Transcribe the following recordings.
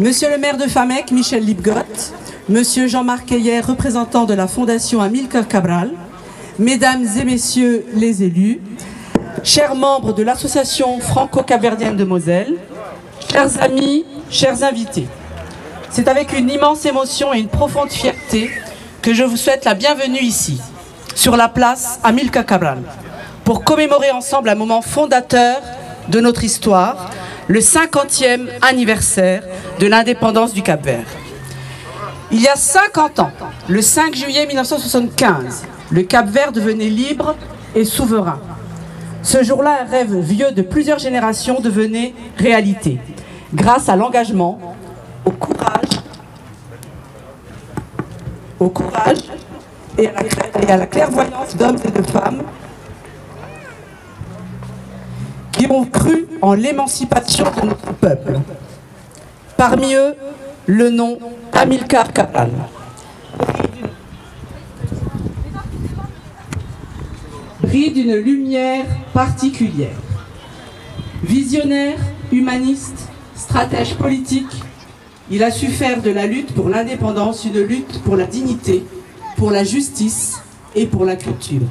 Monsieur le maire de Famec, Michel Lipgott, Monsieur Jean-Marc Heyer, représentant de la Fondation Amilcar Cabral, Mesdames et Messieurs les élus, chers membres de l'Association franco-capverdienne de Moselle, chers amis, chers invités. C'est avec une immense émotion et une profonde fierté que je vous souhaite la bienvenue ici, sur la place Amilcar Cabral, pour commémorer ensemble un moment fondateur de notre histoire, le 50e anniversaire de l'indépendance du Cap-Vert. Il y a 50 ans, le 5 juillet 1975, le Cap-Vert devenait libre et souverain. Ce jour-là, un rêve vieux de plusieurs générations devenait réalité, grâce à l'engagement, au courage et à la clairvoyance d'hommes et de femmes qui ont cru en l'émancipation de notre peuple. Parmi eux, le nom Amilcar Cabral. Brille d'une lumière particulière. Visionnaire, humaniste, stratège politique, il a su faire de la lutte pour l'indépendance une lutte pour la dignité, pour la justice et pour la culture.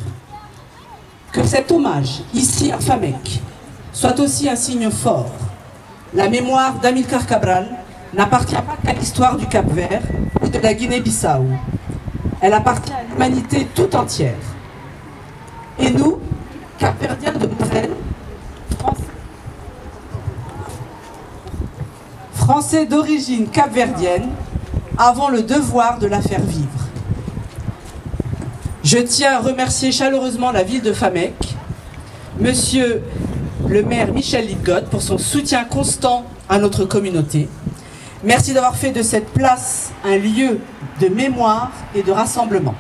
Que cet hommage, ici à Famec, soit aussi un signe fort. La mémoire d'Amilcar Cabral n'appartient pas qu'à l'histoire du Cap-Vert ou de la Guinée-Bissau. Elle appartient à l'humanité tout entière. Et nous, Cap-Verdiens de Moselle, Français d'origine capverdienne, avons le devoir de la faire vivre. Je tiens à remercier chaleureusement la ville de Famec, Monsieur le maire Michel Lipgott pour son soutien constant à notre communauté. Merci d'avoir fait de cette place un lieu de mémoire et de rassemblement.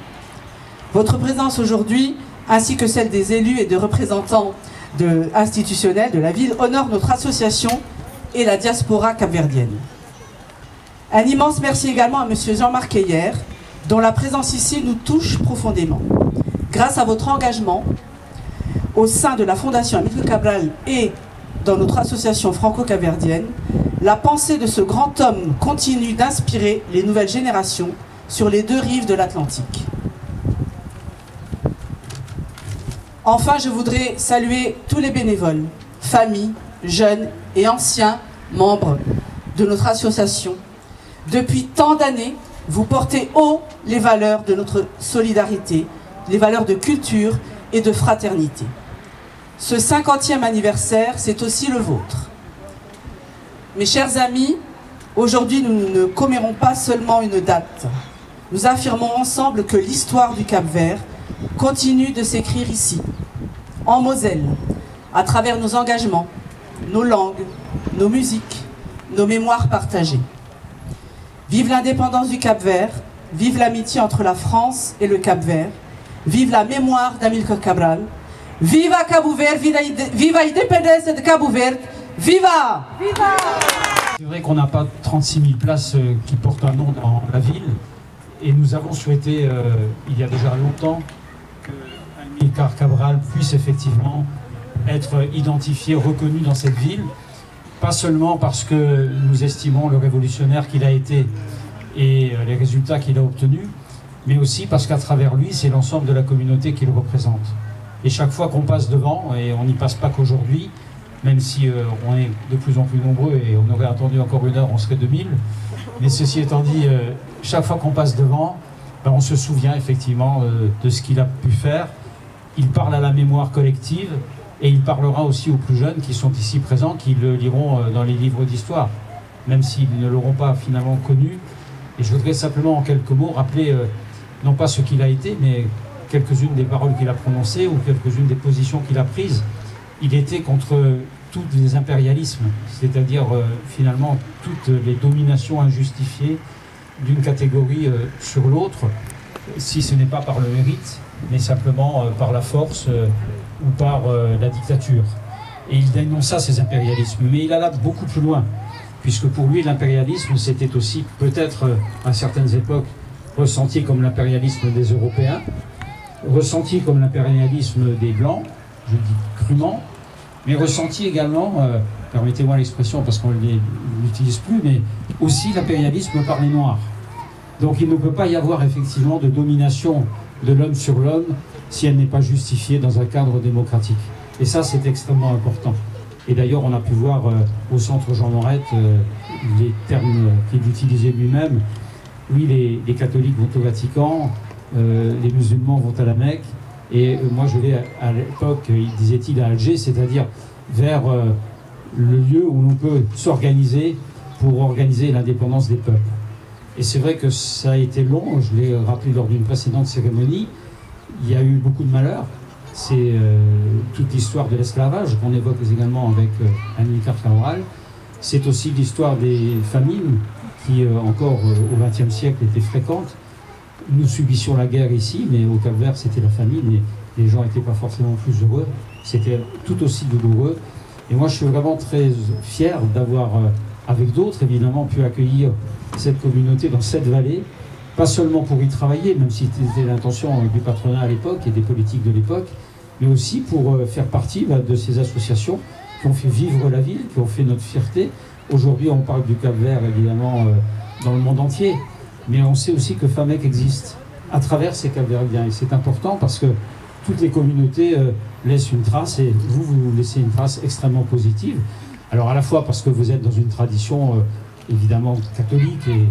Votre présence aujourd'hui, ainsi que celle des élus et de représentants institutionnels de la ville, honore notre association et la diaspora capverdienne. Un immense merci également à Monsieur Jean-Marc Heyer, dont la présence ici nous touche profondément. Grâce à votre engagement, au sein de la Fondation Amilcar Cabral et dans notre association franco-capverdienne, la pensée de ce grand homme continue d'inspirer les nouvelles générations sur les deux rives de l'Atlantique. Enfin, je voudrais saluer tous les bénévoles, familles, jeunes et anciens membres de notre association. Depuis tant d'années, vous portez haut les valeurs de notre solidarité, les valeurs de culture et de fraternité. Ce 50e anniversaire, c'est aussi le vôtre. Mes chers amis, aujourd'hui nous ne commémorons pas seulement une date. Nous affirmons ensemble que l'histoire du Cap-Vert continue de s'écrire ici, en Moselle, à travers nos engagements, nos langues, nos musiques, nos mémoires partagées. Vive l'indépendance du Cap-Vert, vive l'amitié entre la France et le Cap-Vert, vive la mémoire d'Amilcar Cabral, viva Cabo Verde, viva l'indépendance de Cabo Verde, viva! Viva! C'est vrai qu'on n'a pas 36 000 places qui portent un nom dans la ville, et nous avons souhaité, il y a déjà longtemps, que Amilcar Cabral puisse effectivement être identifié, reconnu dans cette ville, pas seulement parce que nous estimons le révolutionnaire qu'il a été et les résultats qu'il a obtenus, mais aussi parce qu'à travers lui, c'est l'ensemble de la communauté qu'il représente. Et chaque fois qu'on passe devant, et on n'y passe pas qu'aujourd'hui, même si on est de plus en plus nombreux et on aurait attendu encore une heure, on serait 2000, mais ceci étant dit, chaque fois qu'on passe devant, ben on se souvient effectivement de ce qu'il a pu faire. Il parle à la mémoire collective, et il parlera aussi aux plus jeunes qui sont ici présents, qui le liront dans les livres d'histoire, même s'ils ne l'auront pas finalement connu. Et je voudrais simplement en quelques mots rappeler, non pas ce qu'il a été, mais quelques-unes des paroles qu'il a prononcées ou quelques-unes des positions qu'il a prises. Il était contre tous les impérialismes, c'est-à-dire finalement toutes les dominations injustifiées d'une catégorie sur l'autre, si ce n'est pas par le mérite, mais simplement par la force ou par la dictature. Et il dénonça ces impérialismes, mais il alla beaucoup plus loin, puisque pour lui l'impérialisme c'était aussi peut-être à certaines époques ressenti comme l'impérialisme des Européens, ressenti comme l'impérialisme des Blancs, je dis crûment, mais ressenti également, permettez-moi l'expression parce qu'on ne l'utilise plus, mais aussi l'impérialisme par les Noirs. Donc il ne peut pas y avoir effectivement de domination de l'homme sur l'homme si elle n'est pas justifiée dans un cadre démocratique. Et ça, c'est extrêmement important. Et d'ailleurs, on a pu voir au centre Jean Morette les termes qu'il utilisait lui-même. Oui, les catholiques vont au Vatican, les musulmans vont à la Mecque, et moi je vais à l'époque, disait-il, à Alger, c'est-à-dire vers le lieu où l'on peut s'organiser pour organiser l'indépendance des peuples. Et c'est vrai que ça a été long, je l'ai rappelé lors d'une précédente cérémonie, il y a eu beaucoup de malheurs. C'est toute l'histoire de l'esclavage qu'on évoque également avec Amilcar Cabral. C'est aussi l'histoire des famines qui, encore au XXe siècle, étaient fréquentes. Nous subissions la guerre ici, mais au Cap-Vert, c'était la famine et les gens n'étaient pas forcément plus heureux. C'était tout aussi douloureux. Et moi, je suis vraiment très fier d'avoir, avec d'autres, évidemment, pu accueillir cette communauté dans cette vallée, pas seulement pour y travailler, même si c'était l'intention du patronat à l'époque et des politiques de l'époque, mais aussi pour faire partie de ces associations qui ont fait vivre la ville, qui ont fait notre fierté. Aujourd'hui, on parle du Cap-Vert, évidemment, dans le monde entier, mais on sait aussi que Famec existe à travers ces Cap-Verdiens. Et c'est important parce que toutes les communautés laissent une trace, et vous laissez une trace extrêmement positive. Alors à la fois parce que vous êtes dans une tradition évidemment catholique, et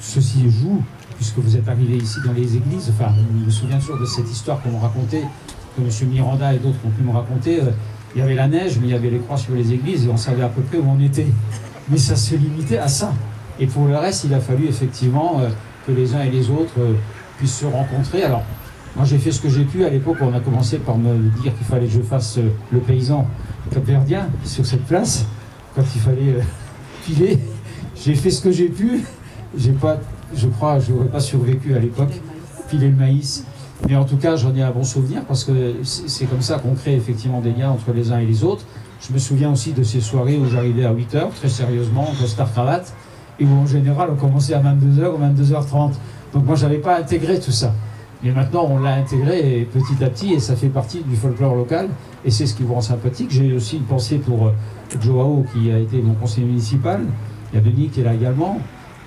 ceci joue, puisque vous êtes arrivé ici dans les églises. Enfin, je me souviens toujours de cette histoire qu'on me racontait, que M. Miranda et d'autres ont pu me raconter. Il y avait la neige, mais il y avait les croix sur les églises, et on savait à peu près où on était. Mais ça se limitait à ça. Et pour le reste, il a fallu effectivement que les uns et les autres puissent se rencontrer. Alors, moi j'ai fait ce que j'ai pu. À l'époque, on a commencé par me dire qu'il fallait que je fasse le paysan capverdien sur cette place. Quand il fallait filer, j'ai fait ce que j'ai pu. J'ai pas, je crois, je n'aurais pas survécu à l'époque, filer le maïs. Mais en tout cas, j'en ai un bon souvenir parce que c'est comme ça qu'on crée effectivement des liens entre les uns et les autres. Je me souviens aussi de ces soirées où j'arrivais à 8 h, très sérieusement, en costard-cravate, et où en général on commençait à 22 h ou 22 h 30. Donc moi, je n'avais pas intégré tout ça. Mais maintenant, on l'a intégré petit à petit, et ça fait partie du folklore local, et c'est ce qui vous rend sympathique. J'ai aussi une pensée pour Joao, qui a été mon conseiller municipal. Il y a Denis qui est là également.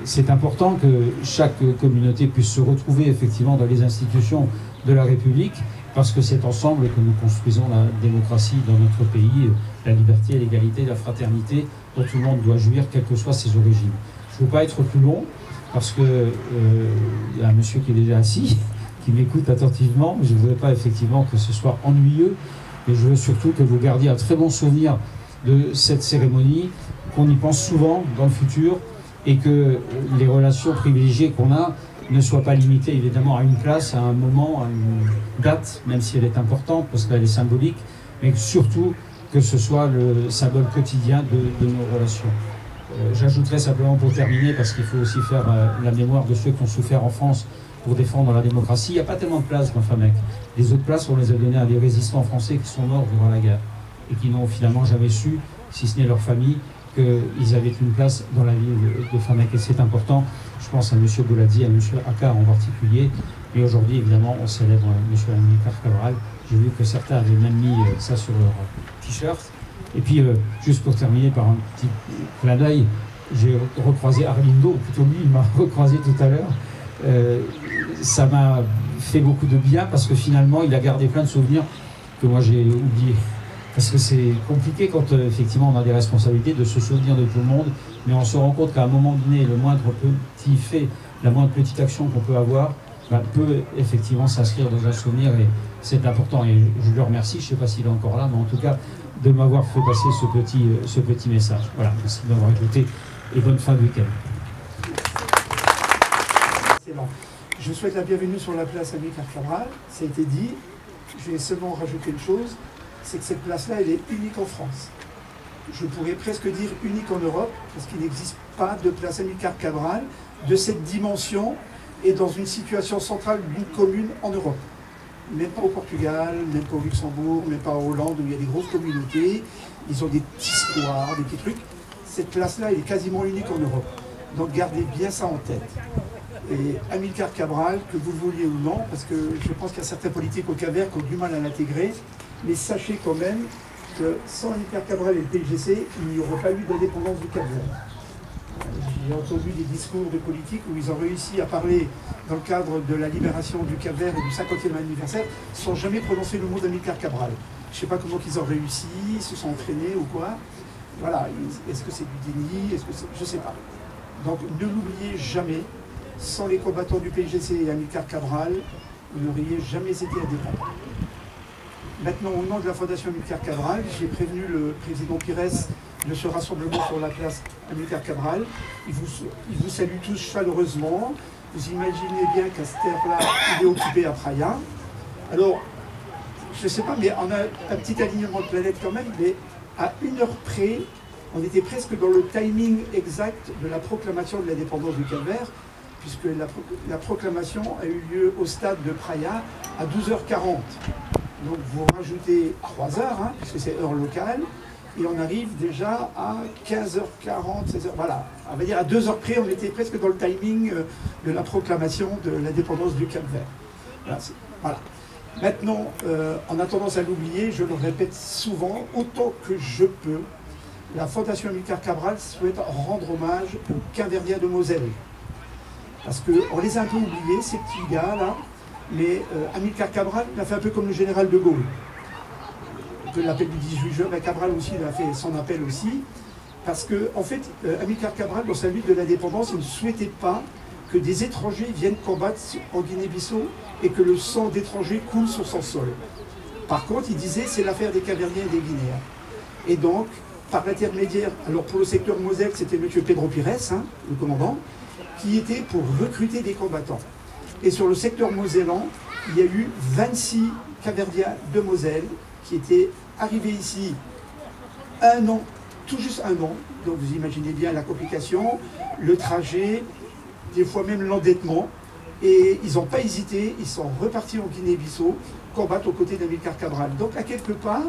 C'est important que chaque communauté puisse se retrouver effectivement dans les institutions de la République, parce que c'est ensemble que nous construisons la démocratie dans notre pays, la liberté, l'égalité, la fraternité, dont tout le monde doit jouir, quelles que soient ses origines. Je ne veux pas être plus long, parce que y a un monsieur qui est déjà assis, qui m'écoute attentivement, mais je ne voudrais pas effectivement que ce soit ennuyeux, mais je veux surtout que vous gardiez un très bon souvenir de cette cérémonie, qu'on y pense souvent dans le futur, et que les relations privilégiées qu'on a ne soient pas limitées évidemment à une place, à un moment, à une date, même si elle est importante parce qu'elle est symbolique, mais surtout que ce soit le symbole quotidien de nos relations. J'ajouterai simplement pour terminer, parce qu'il faut aussi faire la mémoire de ceux qui ont souffert en France pour défendre la démocratie. Il n'y a pas tellement de places dans Famec. Les autres places, on les a données à des résistants français qui sont morts durant la guerre et qui n'ont finalement jamais su, si ce n'est leur famille, qu'ils avaient une place dans la ville de Famec. Et c'est important, je pense à M. Bouladi, à M. Akkar en particulier. Et aujourd'hui, évidemment, on célèbre M. Amilcar Cabral. J'ai vu que certains avaient même mis ça sur leur t-shirt. Et puis, juste pour terminer par un petit clin d'œil, j'ai recroisé Arlindo, ou plutôt lui, il m'a recroisé tout à l'heure. Ça m'a fait beaucoup de bien, parce que finalement, il a gardé plein de souvenirs que moi j'ai oubliés. Parce que c'est compliqué quand effectivement on a des responsabilités de se souvenir de tout le monde, mais on se rend compte qu'à un moment donné, le moindre petit fait, la moindre petite action qu'on peut avoir, peut effectivement s'inscrire dans un souvenir, et c'est important. Et je le remercie, je ne sais pas s'il est encore là, mais en tout cas, de m'avoir fait passer ce petit message. Voilà, merci de m'avoir écouté, et bonne fin de week-end. Excellent. Je souhaite la bienvenue sur la place Amilcar Cabral, ça a été dit. Je vais seulement rajouter une chose, c'est que cette place-là, elle est unique en France. Je pourrais presque dire unique en Europe, parce qu'il n'existe pas de place Amilcar Cabral de cette dimension et dans une situation centrale d'une commune en Europe. Même pas au Portugal, même pas au Luxembourg, même pas en Hollande, où il y a des grosses communautés, ils ont des petits squares, des petits trucs. Cette place-là, elle est quasiment unique en Europe. Donc gardez bien ça en tête. Et Amilcar Cabral, que vous le vouliez ou non, parce que je pense qu'il y a certains politiques au Cap-Vert qui ont du mal à l'intégrer, mais sachez quand même que sans Amilcar Cabral et le PIGC, il n'y aurait pas eu d'indépendance du Cap-Vert. J'ai entendu des discours de politiques où ils ont réussi à parler dans le cadre de la libération du Cap-Vert et du 50e anniversaire sans jamais prononcer le mot d'Amilcar Cabral. Je ne sais pas comment ils ont réussi, ils se sont entraînés ou quoi. Voilà, est-ce que c'est du déni, est-ce que c'est... Je ne sais pas. Donc ne l'oubliez jamais, sans les combattants du PIGC et Amilcar Cabral, vous n'auriez jamais été indépendant. Maintenant, au nom de la Fondation Amilcar Cabral, j'ai prévenu le président Pires de ce rassemblement sur la place Amilcar Cabral. Il vous salue tous chaleureusement. Vous imaginez bien qu'à cette heure-là, il est occupé à Praia. Alors, je ne sais pas, mais on a un petit alignement de planète quand même, mais à 1 heure près, on était presque dans le timing exact de la proclamation de l'indépendance du Cap-Vert, puisque la proclamation a eu lieu au stade de Praia à 12h40. Donc vous rajoutez 3 heures, hein, puisque c'est heure locale, et on arrive déjà à 15h40, 16h, voilà. On va dire à 2 heures près, on était presque dans le timing de la proclamation de l'indépendance du Cap-Vert. Voilà, voilà. Maintenant, on a tendance à l'oublier, je le répète souvent, autant que je peux, la Fondation Amilcar Cabral souhaite rendre hommage aux Quinverdiens de Moselle. Parce qu'on les a un peu oubliés, ces petits gars-là, mais Amilcar Cabral l'a fait un peu comme le général de Gaulle. De l'appel du 18 juin, mais Cabral aussi, il a fait son appel aussi. Parce que, en fait, Amilcar Cabral, dans sa lutte de l'indépendance, il ne souhaitait pas que des étrangers viennent combattre en Guinée-Bissau et que le sang d'étrangers coule sur son sol. Par contre, il disait, c'est l'affaire des Capverdiens et des Guinéens. Et donc, par l'intermédiaire, alors pour le secteur Moselle, c'était M. Pedro Pires, hein, le commandant, qui était pour recruter des combattants. Et sur le secteur mosellan, il y a eu 26 Capverdiens de Moselle qui étaient arrivés ici 1 an, tout juste 1 an. Donc vous imaginez bien la complication, le trajet, des fois même l'endettement. Et ils n'ont pas hésité, ils sont repartis en Guinée-Bissau, combattre aux côtés d'Amilcar Cabral. Donc à quelque part,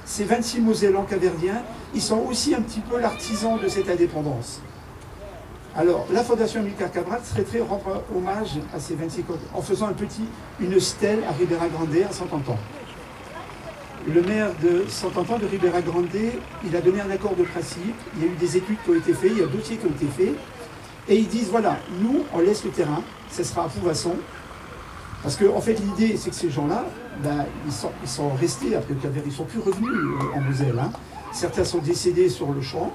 ces 26 Mosellans capverdiens, ils sont aussi un petit peu l'artisan de cette indépendance. Alors, la Fondation Amilcar Cabral souhaiterait rendre hommage à ces 26 en faisant une stèle à Ribera Grande, à Saint-Anton. Le maire de Saint-Anton, de Ribera Grande, il a donné un accord de principe, il y a eu des études qui ont été faites, il y a un dossier qui a été fait, et ils disent, voilà, nous, on laisse le terrain, ce sera à Pouvasson, parce qu'en fait, l'idée, c'est que ces gens-là, ben, ils sont restés après le Cap-Vert, ils ne sont plus revenus en Moselle. Hein. Certains sont décédés sur le champ,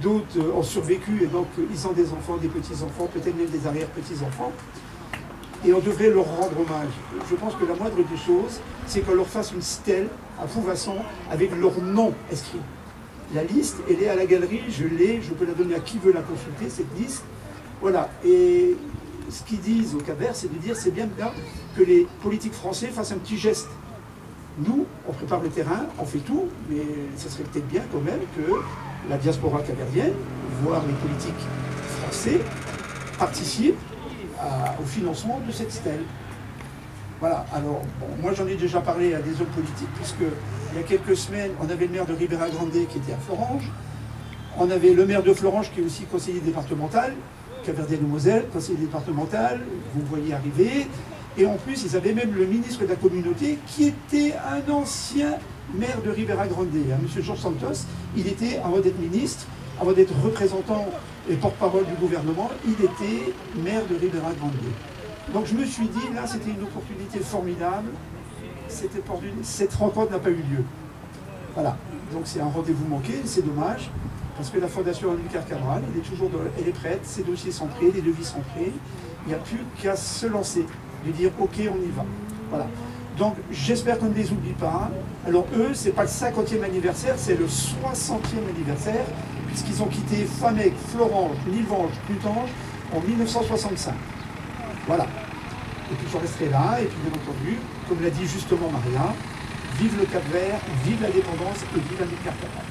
d'autres ont survécu, et donc ils ont des enfants, des petits-enfants, peut-être même des arrière-petits-enfants. Et on devrait leur rendre hommage. Je pense que la moindre des choses, c'est qu'on leur fasse une stèle à Pouvasson avec leur nom inscrit. La liste, elle est à la galerie, je l'ai, je peux la donner à qui veut la consulter, cette liste. Voilà. Et ce qu'ils disent au Cap-Vert, c'est de dire c'est bien que les politiques français fassent un petit geste. Nous, on prépare le terrain, on fait tout, mais ce serait peut-être bien quand même que la diaspora capverdienne, voire les politiques français, participent au financement de cette stèle. Voilà, alors, bon, moi j'en ai déjà parlé à des hommes politiques, puisque il y a quelques semaines, on avait le maire de Ribera Grande qui était à Florange, on avait le maire de Florange qui est aussi conseiller départemental, Capverdien de Moselle, conseiller départemental, vous voyez arriver, et en plus ils avaient même le ministre de la communauté qui était un ancien maire de Ribera Grande, hein, M. Georges Santos, il était, avant d'être ministre, avant d'être représentant et porte-parole du gouvernement, il était maire de Ribera Grande. Donc je me suis dit, là c'était une opportunité formidable, cette rencontre n'a pas eu lieu. Voilà, donc c'est un rendez-vous manqué, c'est dommage, parce que la Fondation Amilcar Cabral, elle est prête, ses dossiers sont prêts, les devis sont prêts, il n'y a plus qu'à se lancer, de dire ok on y va. Voilà. Donc j'espère qu'on ne les oublie pas. Alors eux, c'est pas le 50e anniversaire, c'est le 60e anniversaire, puisqu'ils ont quitté Famec, Florange, Nilvange, Plutange en 1965. Voilà. Et puis je resterai là, et puis bien entendu, comme l'a dit justement Maria, vive le Cap-Vert, vive l'indépendance et vive Amilcar Cabral.